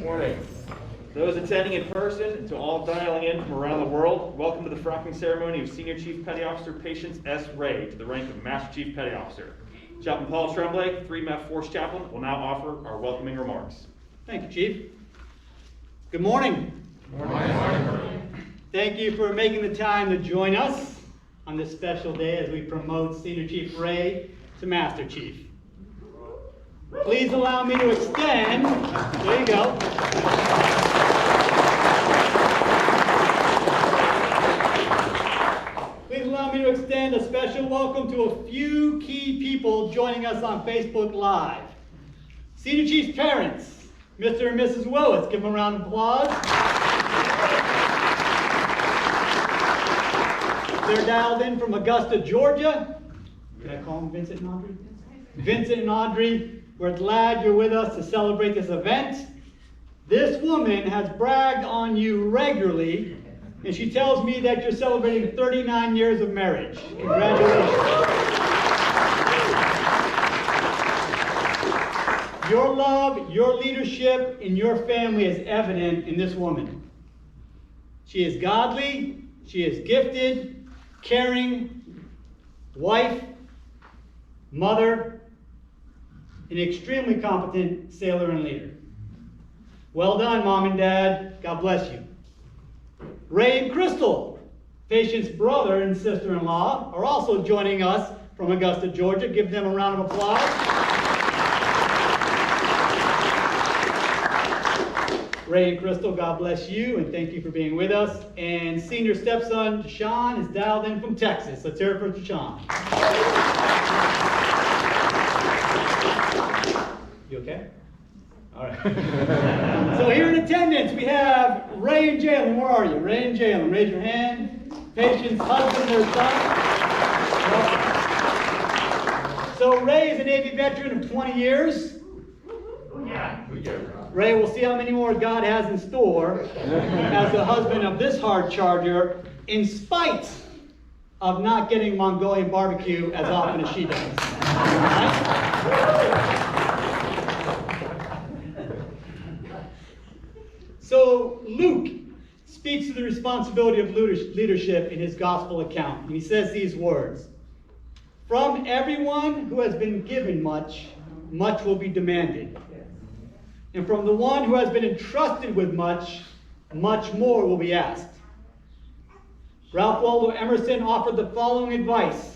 Morning. Those attending in person and to all dialing in from around the world, welcome to the Frocking Ceremony of Senior Chief Petty Officer Patience S. Ray to the rank of Master Chief Petty Officer. Chaplain Paul Tremblay, 3 MEF Force Chaplain, will now offer our welcoming remarks. Thank you, Chief. Good morning. Good morning. Thank you for making the time to join us on this special day as we promote Senior Chief Ray to Master Chief. Please allow me to extend, there you go. Please allow me to extend a special welcome to a few key people joining us on Facebook Live. Senior Chief's parents, Mr. and Mrs. Willis, give them a round of applause. They're dialed in from Augusta, Georgia. Can I call them Vincent and Audrey? Vincent and Audrey, we're glad you're with us to celebrate this event. This woman has bragged on you regularly, and she tells me that you're celebrating 39 years of marriage. Congratulations. Your love, your leadership, and your family is evident in this woman. She is godly, she is gifted, caring, wife, mother, an extremely competent sailor and leader. Well done, Mom and Dad. God bless you. Ray and Crystal, Patient's brother and sister-in-law, are also joining us from Augusta, Georgia. Give them a round of applause. Ray and Crystal, God bless you, and thank you for being with us. And senior stepson, Deshaun, is dialed in from Texas. Let's hear it for Deshaun. You okay? All right. So here in attendance, we have Ray and Jalen. Where are you? Ray and Jalen, raise your hand. Patient's husband, their son. So Ray is a Navy veteran of 20 years. Ray, we'll see how many more God has in store as the husband of this hard charger, in spite of not getting Mongolian barbecue as often as she does. Right? So Luke speaks to the responsibility of leadership in his gospel account. And he says these words: "From everyone who has been given much, much will be demanded. And from the one who has been entrusted with much, much more will be asked." Ralph Waldo Emerson offered the following advice: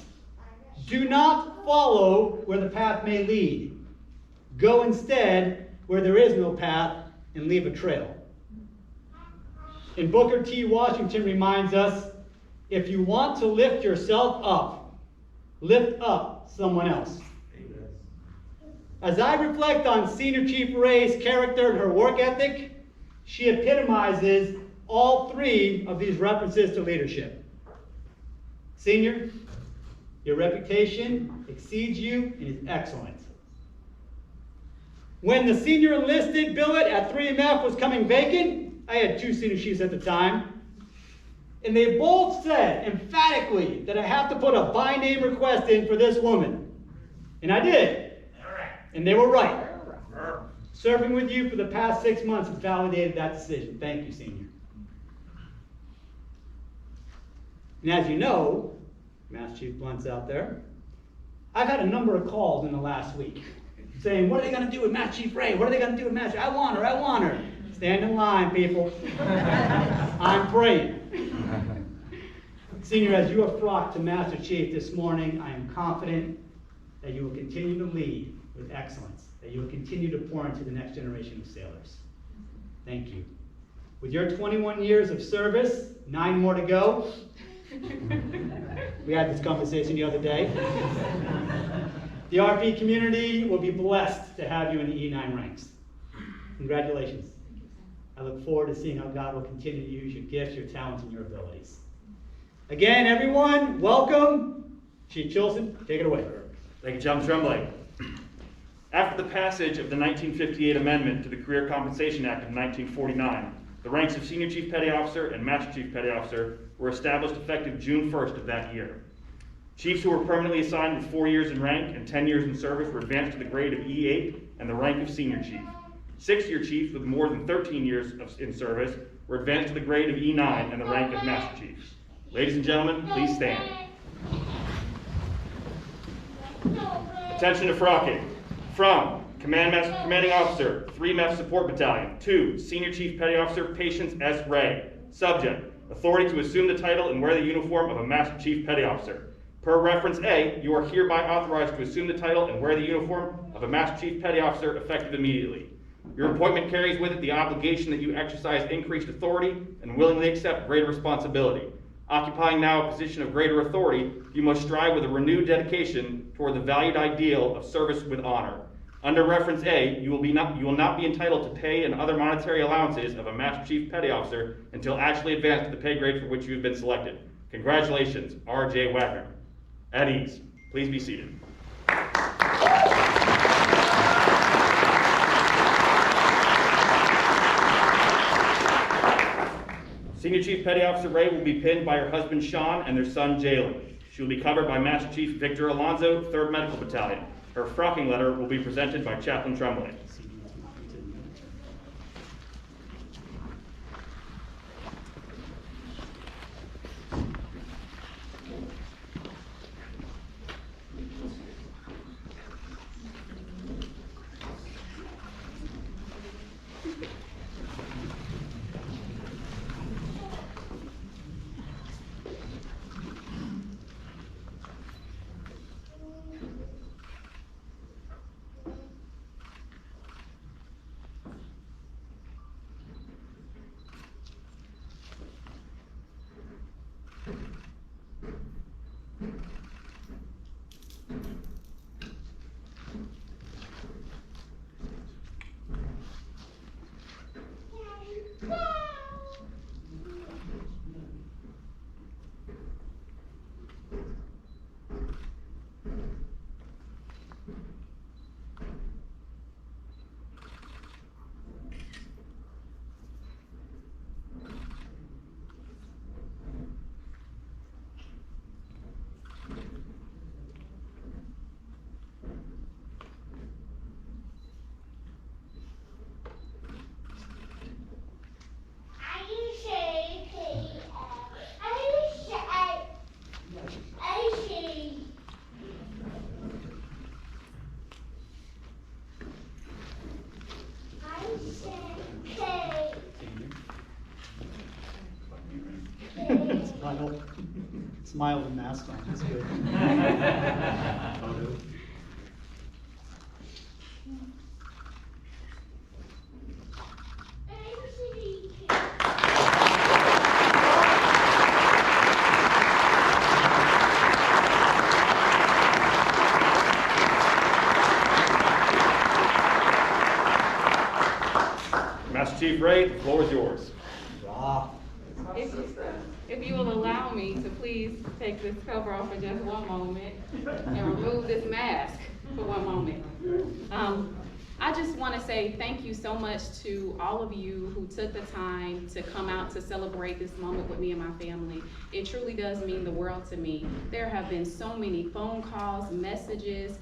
"Do not follow where the path may lead. Go instead where there is no path and leave a trail." And Booker T. Washington reminds us, if you want to lift yourself up, lift up someone else. As I reflect on Senior Chief Ray's character and her work ethic, she epitomizes all 3 of these references to leadership. Senior, your reputation exceeds you and is excellent. When the senior enlisted billet at 3MF was coming vacant, I had 2 senior chiefs at the time, and they both said emphatically that I have to put a by name request in for this woman. And I did. And they were right. Serving with you for the past 6 months has validated that decision. Thank you, Senior. And as you know, Master Chief Blunt's out there, I've had a number of calls in the last week saying, what are they going to do with Master Chief Ray? What are they going to do with Master? I want her, I want her. Stand in line, people. I'm praying. Senior, as you are flocked to Master Chief this morning, I am confident that you will continue to lead with excellence, that you will continue to pour into the next generation of sailors. Thank you. With your 21 years of service, 9 more to go. We had this conversation the other day. The RP community will be blessed to have you in the E9 ranks. Congratulations. I look forward to seeing how God will continue to use your gifts, your talents, and your abilities. Again, everyone, welcome. Chief Chilson, take it away. Thank you, Chaplain Tremblay. After the passage of the 1958 amendment to the Career Compensation Act of 1949, the ranks of Senior Chief Petty Officer and Master Chief Petty Officer were established effective June 1st of that year. Chiefs who were permanently assigned with 4 years in rank and 10 years in service were advanced to the grade of E8 and the rank of Senior Chief. 6-year chiefs with more than 13 years in service were advanced to the grade of E9 and the rank of Master Chiefs. Ladies and gentlemen, please stand. Attention to frocking. From Commanding Officer, 3 MEF Support Battalion, to Senior Chief Petty Officer Patience S. Ray. Subject, authority to assume the title and wear the uniform of a Master Chief Petty Officer. Per reference A, you are hereby authorized to assume the title and wear the uniform of a Master Chief Petty Officer effective immediately. Your appointment carries with it the obligation that you exercise increased authority and willingly accept greater responsibility. Occupying now a position of greater authority, you must strive with a renewed dedication toward the valued ideal of service with honor. Under reference A, you will not be entitled to pay and other monetary allowances of a Master Chief Petty Officer until actually advanced to the pay grade for which you have been selected. Congratulations, R.J. Wagner. At ease. Please be seated. Senior Chief Petty Officer Ray will be pinned by her husband Sean and their son Jalen. She will be covered by Master Chief Victor Alonzo, 3rd Medical Battalion. Her frocking letter will be presented by Chaplain Tremblay. Smile with mask on, that's good. Master Chief Ray, the floor is yours. If you will allow me to please take this cover off for just one moment and remove this mask for one moment. I just want to say thank you so much to all of you who took the time to come out to celebrate this moment with me and my family. It truly does mean the world to me. There have been so many phone calls, messages,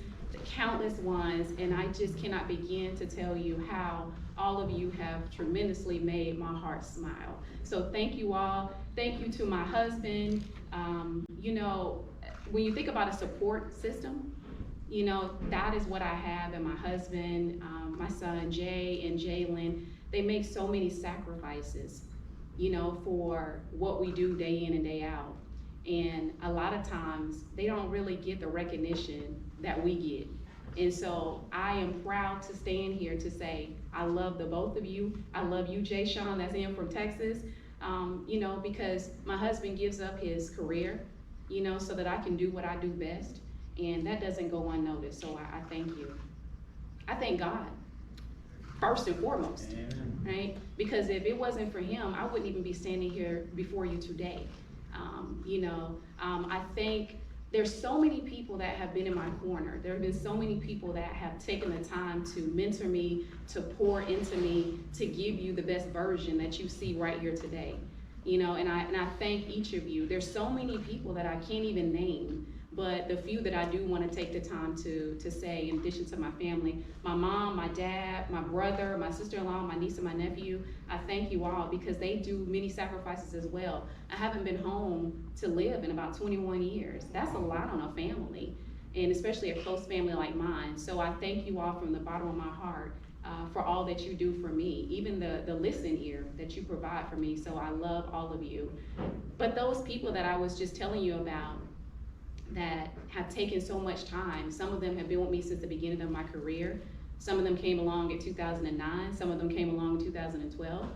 countless ones, and I just cannot begin to tell you how all of you have tremendously made my heart smile. So thank you all. Thank you to my husband. You know, when you think about a support system, you know, that is what I have, and my husband, my son Jay and Jalen, they make so many sacrifices, you know, for what we do day in and day out. And a lot of times they don't really get the recognition that we get. And so I am proud to stand here to say, I love the both of you. I love you, Jay Sean, that's in from Texas, you know, because my husband gives up his career, you know, so that I can do what I do best. And that doesn't go unnoticed, so I thank you. I thank God, first and foremost, right? Because if it wasn't for him, I wouldn't even be standing here before you today. You know, I think there's so many people that have been in my corner. There have been so many people that have taken the time to mentor me, to pour into me, to give you the best version that you see right here today. You know, and I thank each of you. There's so many people that I can't even name, but the few that I do want to take the time to say, in addition to my family, my mom, my dad, my brother, my sister-in-law, my niece and my nephew, I thank you all because they do many sacrifices as well. I haven't been home to live in about 21 years. That's a lot on a family, and especially a close family like mine. So I thank you all from the bottom of my heart for all that you do for me, even the listen ear that you provide for me. So I love all of you. But those people that I was just telling you about that have taken so much time, some of them have been with me since the beginning of my career. Some of them came along in 2009, some of them came along in 2012.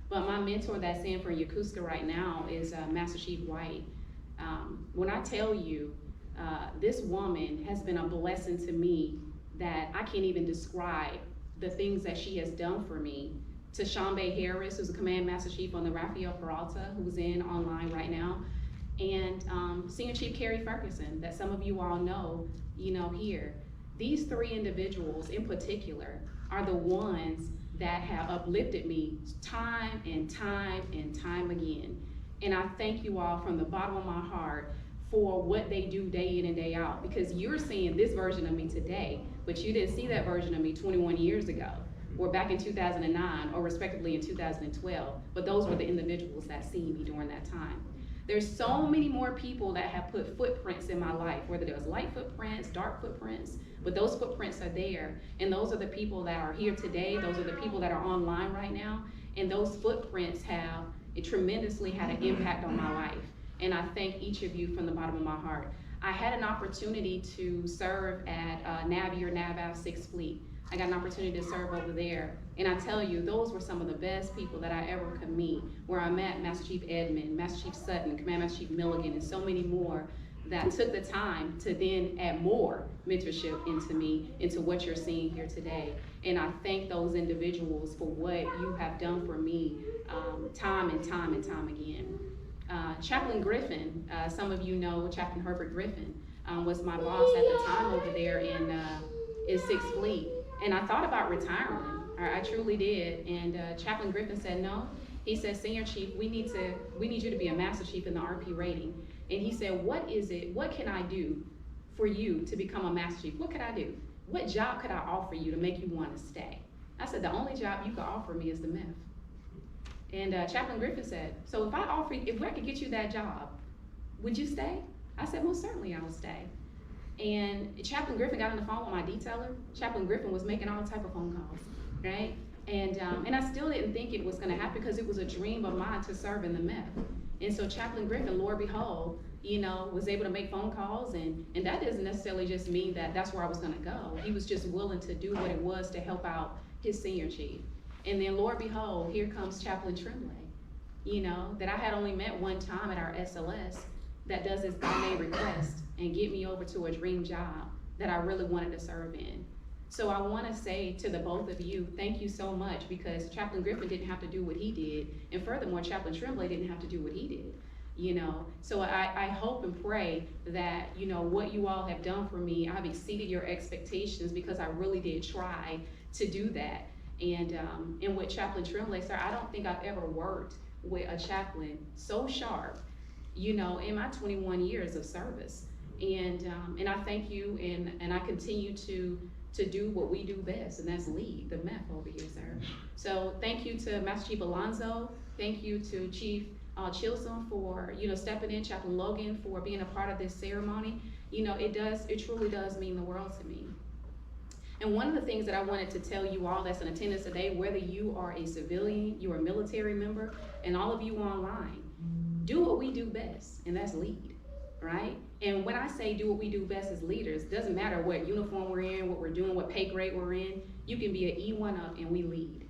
But my mentor that's in for Yokosuka right now is Master Chief White. When I tell you, this woman has been a blessing to me that I can't even describe the things that she has done for me. To Shambe Harris, who's a Command Master Chief on the Rafael Peralta, who's in online right now, and Senior Chief Carrie Ferguson, that some of you all know, here. These three individuals in particular are the ones that have uplifted me time and time and time again. And I thank you all from the bottom of my heart for what they do day in and day out, because you're seeing this version of me today, but you didn't see that version of me 21 years ago, or back in 2009, or respectively in 2012, but those were the individuals that seen me during that time. There's so many more people that have put footprints in my life, whether there was light footprints, dark footprints, but those footprints are there. And those are the people that are here today. Those are the people that are online right now. And those footprints have tremendously had an impact on my life. And I thank each of you from the bottom of my heart. I had an opportunity to serve at Navy or NAVAV 6th Fleet. I got an opportunity to serve over there. And I tell you, those were some of the best people that I ever could meet, where I met Master Chief Edmond, Master Chief Sutton, Command Master Chief Milligan, and so many more that took the time to then add more mentorship into me, into what you're seeing here today. And I thank those individuals for what you have done for me time and time and time again. Chaplain Griffin, some of you know Chaplain Herbert Griffin, was my boss at the time over there in 6th Fleet. And I thought about retiring. I truly did. And Chaplain Griffin said no. He said, Senior Chief, we need you to be a Master Chief in the RP rating. And he said, what can I do for you to become a Master Chief? What could I do? What job could I offer you to make you want to stay? I said, the only job you could offer me is the MEF. And Chaplain Griffin said, so if I could get you that job, would you stay? I said, most certainly I will stay. And Chaplain Griffin got on the phone with my detailer. Chaplain Griffin was making all type of phone calls, right? And I still didn't think it was gonna happen because it was a dream of mine to serve in the MEF. And so Chaplain Griffin, Lord behold, was able to make phone calls, and that doesn't necessarily just mean that that's where I was gonna go. He was just willing to do what it was to help out his senior chief. And then Lord behold, here comes Chaplain Tremblay, that I had only met one time at our SLS, that does his by name request and get me over to a dream job that I really wanted to serve in. So I want to say to the both of you, thank you so much, because Chaplain Griffin didn't have to do what he did, and furthermore, Chaplain Tremblay didn't have to do what he did. So I hope and pray that, what you all have done for me, I've exceeded your expectations, because I really did try to do that. And with Chaplain Tremblay, sir, I don't think I've ever worked with a chaplain so sharp, in my 21 years of service. And I thank you, and I continue to do what we do best, and that's lead the MEF over here, sir. So thank you to Master Chief Alonzo. Thank you to Chief Chilson for, stepping in, Chaplain Logan for being a part of this ceremony. It truly does mean the world to me. And one of the things that I wanted to tell you all that's in attendance today, whether you are a civilian, you're a military member, and all of you online, do what we do best, and that's lead, right? And when I say do what we do best as leaders, it doesn't matter what uniform we're in, what we're doing, what pay grade we're in. You can be an E1 up and we lead.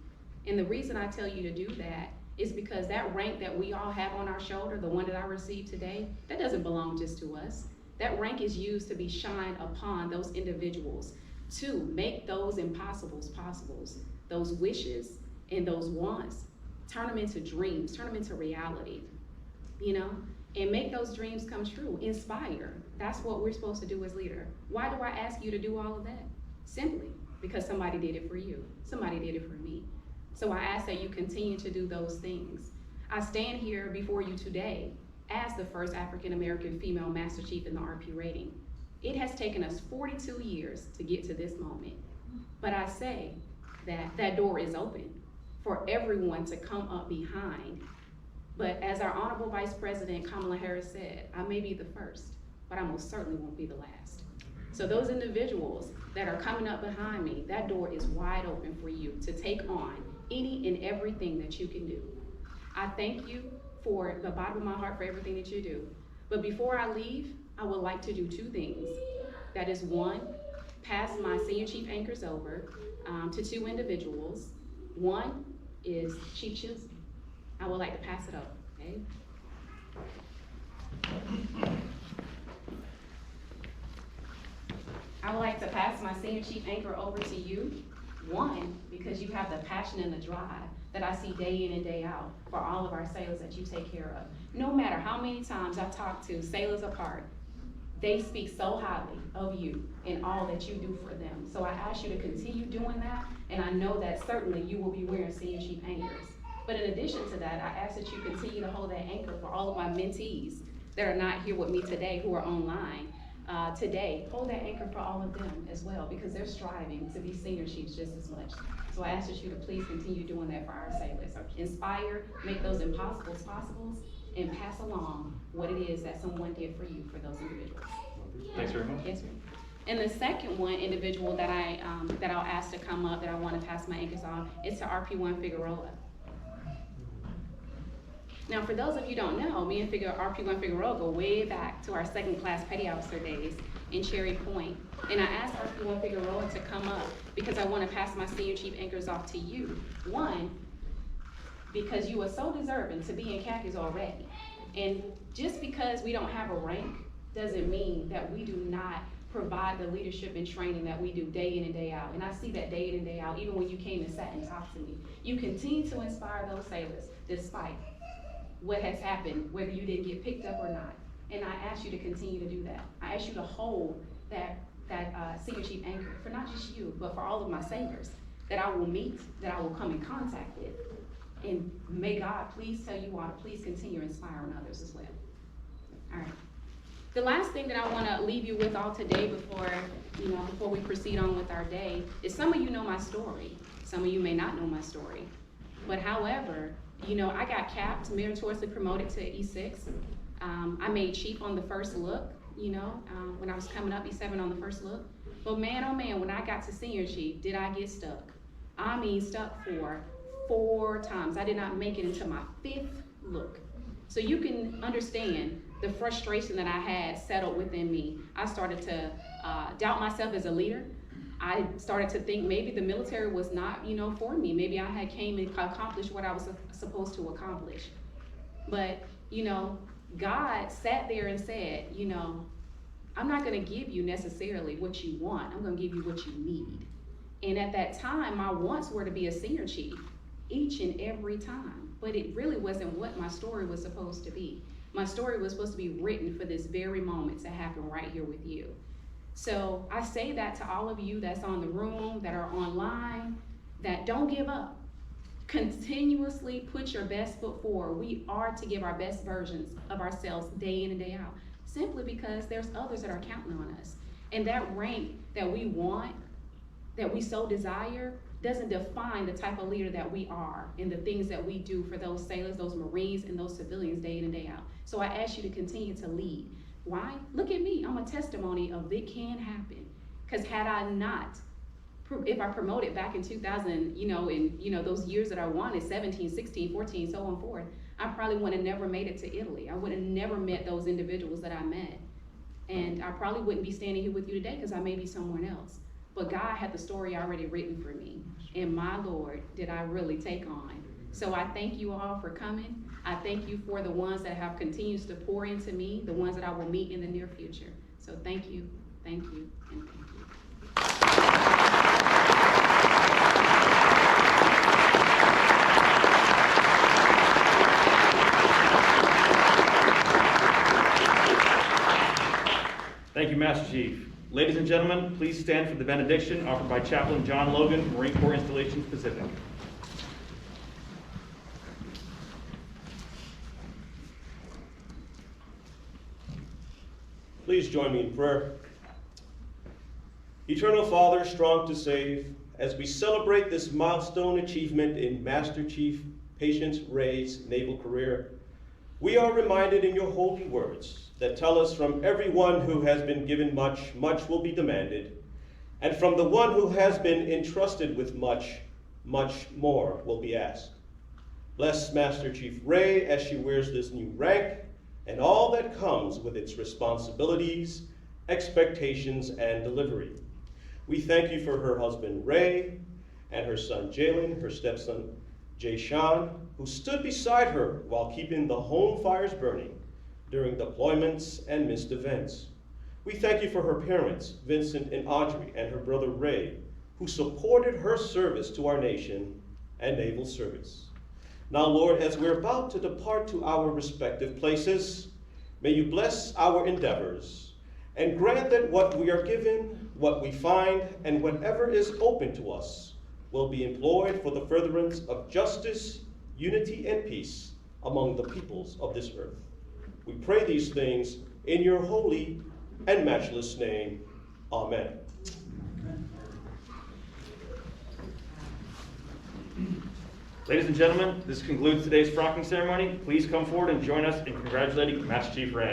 And the reason I tell you to do that is because that rank that we all have on our shoulder, the one that I received today, that doesn't belong just to us. That rank is used to be shined upon those individuals to make those impossibles possibles, those wishes and those wants, turn them into dreams, turn them into reality, and make those dreams come true, inspire. That's what we're supposed to do as leader. Why do I ask you to do all of that? Simply because somebody did it for you. Somebody did it for me. So I ask that you continue to do those things. I stand here before you today as the first African-American female Master Chief in the RP rating. It has taken us 42 years to get to this moment. But I say that that door is open for everyone to come up behind. But as our Honorable Vice President Kamala Harris said, I may be the first, but I most certainly won't be the last. So those individuals that are coming up behind me, that door is wide open for you to take on any and everything that you can do. I thank you for the bottom of my heart for everything that you do. But before I leave, I would like to do two things. That is, one, pass my senior chief anchors over to two individuals. One is Chief Chilsey. I would like to pass it over, okay? I would like to pass my senior chief anchor over to you. One, because you have the passion and the drive that I see day in and day out for all of our sailors that you take care of. No matter how many times I've talked to Sailors Apart, they speak so highly of you and all that you do for them. So I ask you to continue doing that, and I know that certainly you will be wearing senior chief anchors. But in addition to that, I ask that you continue to hold that anchor for all of my mentees that are not here with me today, who are online today. Hold that anchor for all of them as well, because they're striving to be senior chiefs just as much. So I ask that you to please continue doing that for our sailors. Inspire, make those impossibles possibles, and pass along what it is that someone did for you for those individuals. Thanks very much. Yes, ma'am. And the second one individual that I'll ask to come up, that I want to pass my anchors on, is to RP1 Figueroa. Now, for those of you who don't know, me and RP1 Figueroa go way back to our second class petty officer days in Cherry Point. And I asked RP1 Figueroa to come up because I want to pass my senior chief anchors off to you. One, because you are so deserving to be in khakis already. And just because we don't have a rank doesn't mean that we do not provide the leadership and training that we do day in and day out. And I see that day in and day out, even when you came and sat and talked to me. You continue to inspire those sailors despite what has happened, whether you didn't get picked up or not. And I ask you to continue to do that. I ask you to hold that senior chief anchor for not just you, but for all of my sailors that I will meet, that I will come in contact with. And may God please tell you all to please continue inspiring others as well. All right. The last thing that I want to leave you with all today before we proceed on with our day is some of you know my story. Some of you may not know my story. But however, I got capped, meritoriously promoted to E6. I made chief on the first look, when I was coming up, E7 on the first look. But man, oh man, when I got to senior chief, did I get stuck? I mean, stuck for 4 times. I did not make it until my 5th look. So you can understand the frustration that I had settled within me. I started to doubt myself as a leader. I started to think maybe the military was not, for me. Maybe I had came and accomplished what I was supposed to accomplish. But, God sat there and said, I'm not gonna give you necessarily what you want. I'm gonna give you what you need. And at that time, my wants were to be a senior chief each and every time. But it really wasn't what my story was supposed to be. My story was supposed to be written for this very moment to happen right here with you. So I say that to all of you that's on the room, that are online, that don't give up. Continuously put your best foot forward. We are to give our best versions of ourselves day in and day out, simply because there's others that are counting on us. And that rank that we want, that we so desire, doesn't define the type of leader that we are and the things that we do for those sailors, those Marines, and those civilians day in and day out. So I ask you to continue to lead. Why? Look at me, I'm a testimony of it can happen. Because had I not, if I promoted back in 2000, those years that I wanted, 17, 16, 14, so on forth, I probably would have never made it to Italy. I would have never met those individuals that I met. And I probably wouldn't be standing here with you today because I may be somewhere else. But God had the story already written for me. And my Lord, did I really take on. So I thank you all for coming. I thank you for the ones that have continued to pour into me, the ones that I will meet in the near future. So thank you, and thank you. Thank you, Master Chief. Ladies and gentlemen, please stand for the benediction offered by Chaplain John Logan, Marine Corps Installations Pacific. Please join me in prayer. Eternal Father, strong to save, as we celebrate this milestone achievement in Master Chief Patience Ray's naval career, we are reminded in your holy words that tell us from everyone who has been given much, much will be demanded, and from the one who has been entrusted with much, much more will be asked. Bless Master Chief Ray as she wears this new rank and all that comes with its responsibilities, expectations, and delivery. We thank you for her husband Ray and her son Jalen, her stepson Jay Sean, who stood beside her while keeping the home fires burning during deployments and missed events. We thank you for her parents, Vincent and Audrey, and her brother Ray, who supported her service to our nation and naval service. Now, Lord, as we're about to depart to our respective places, may you bless our endeavors and grant that what we are given, what we find, and whatever is open to us will be employed for the furtherance of justice, unity, and peace among the peoples of this earth. We pray these things in your holy and matchless name. Amen. Ladies and gentlemen, this concludes today's Frocking Ceremony. Please come forward and join us in congratulating Master Chief Ray.